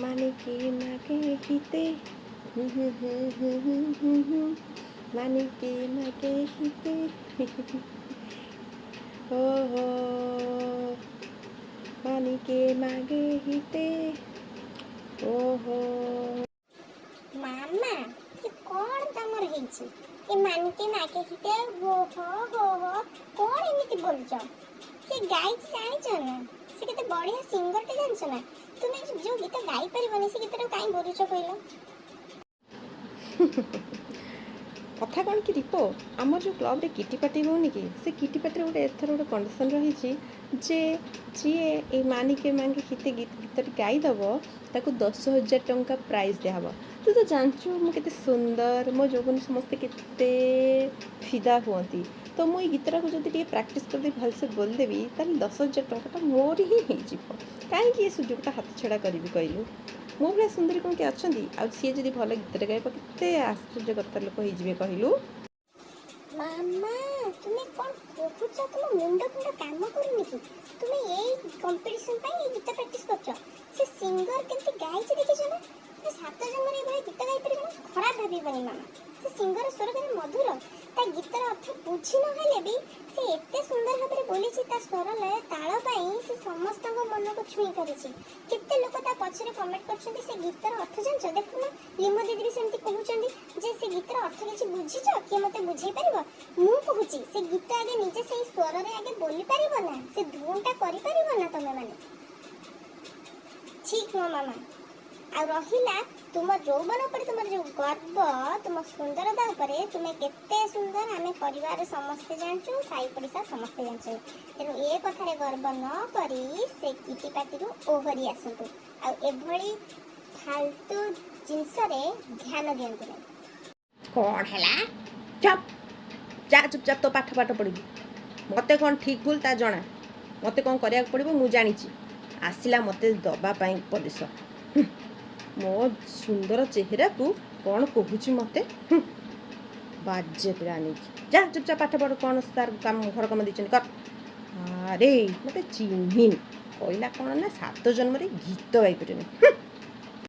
मानिके मागे हिते मानिके मागे हिते हो मानिके मागे हिते ओहो मामा ये कौन तमर हेची ये मानके माके हिते हो कौन एमिति बोलछ से गाई जानिछ ना से केते बढ़िया सिंगर टे जानछ ना तुमे जो गीत गाई परिबनी से गीत काई बोलछ कहलो कथा कौन कि दीप आम जो क्लब रे किटी पार्टी होनी कि से किटी पार्टी गोटे एथर गोटे कंडीशन रही जे जी ए मानिके मांगे हिते गीत गाईदेव ताकू 10,000 टंका प्राइज दिहब तू तो जानचु मुझे सुंदर मो जोगन समस्ते केते फिदा हुअती तो मुझे गीतटा को जब प्राक्ट कर भलसे बोलदेवी ताल 10,000 टंका मोर ही कहीं सुजोगटा हाथ छड़ा करी कहलु मो भाई सुंदरी कौन किए अच्छा सी जब भल गीत गाइब के आश्चर्य कथा लोक हो कहलु मामा तुमे कौन कहूछ तुम मुंड काम करूनी कि तुमे यही कंपटीशन पाई गीत प्रैक्टिस करछ से सिंगर केमती गाइछ देखिछ ना से 7 जन्म रे भाई गीत गाई परिबो खराब भाबीबनी मामा से सिंगर स्वर केते मधुर ता गीतर अर्थ बुझी न हेले भी से एते सुंदर भाबरे बोलीछि ता स्वर लय ताळ पाई से समस्त मन को छुई करिछि केते लोक ता पछरे कमेंट करछन्ती से गीतर अर्थ जानछ देखु ना लिमो दीदी भी सेमती कहउछन्ती जे से गीतर अर्थ किछि बुझिछ के मते बुझाई परिबो मु कहूछि से गीत आगे निजे से स्वर रे आगे बोली परिबो ना से धुनटा करि परिबो ना तमे माने ठीक न मामा आ रहिला तुम यौवन पर तुम जो गर्व तुम सुंदरता ऊपर तुम्हें केते सुंदर आमे परिवार समस्ते जानचु साई पड़िसा समस्ते जानचु तेनु ए कथारे गर्व न करी से किटी पार्टी रु ओहरी आसंतु आ एभली फालतू जिंस रे ध्यान दियंतु नै कौन हैला चुप जा चुपचाप तो पाठ पाठ पढ़ी मते कौन ठीक भूल ता जना मते कौन करिया पड़िबो मु जानिछि आसिला मते दबा पाई उपदेश मो सुंदर चेहरा को कौन कहूँ मते बाजे पिला नहीं जा चुपचाप पाठ पढ़ कौन तार काम घर कम दी कर अरे मते चिन्हिन कहला कौन ना 7 जन्म गीत गाई पारे